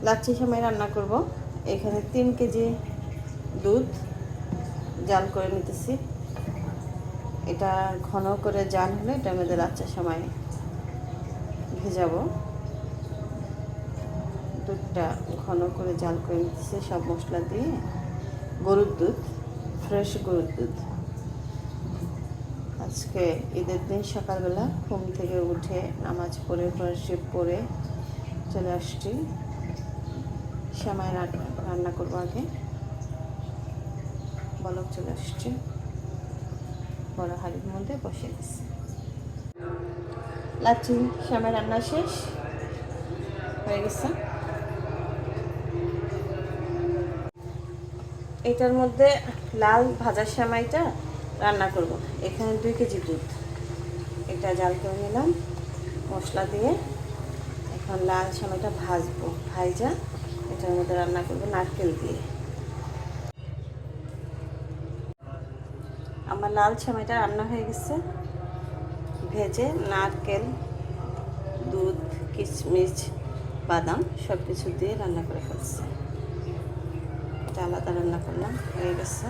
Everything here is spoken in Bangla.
লাচ্ছি সেমাই রান্না করব। এখানে 3 কেজি দুধ জাল করে নিতেছি। এটা ঘন করে জাল হলে এটার মধ্যে লাচ্ছি সেমাই ভেজাবো। দুধটা ঘন করে জাল করে নিতেছি সব মশলা দিয়ে। গরুর দুধ, ফ্রেশ গরুর দুধ। আজকে ঈদের দিন সকালবেলা ঘুম থেকে উঠে নামাজ পড়ে ফরশিপ পরে চলে আসছি। সেমাই রান্না করবো। আগে বলক চলে আসছে, বড় হাঁড়ির মধ্যে বসে দিচ্ছি। লাচ্ছি সেমাই রান্না শেষ হয়ে গেছে। এটার মধ্যে লাল ভাজা সেমাইটা রান্না করব। এখানে 2 কেজি দুধ, এটা জাল করে নিলাম মশলা দিয়ে। এখন লাল সেমাইটা ভাজবো, ভাইজা এটার মধ্যে রান্না করব নারকেল দিয়ে। আমার লাল সেমাইটা রান্না হয়ে গেছে। ভেজে নারকেল, দুধ, কিশমিশ, বাদাম সব কিছু দিয়ে রান্না করে ফেলছি। এটা আলাদা রান্না করলাম, হয়ে গেছে।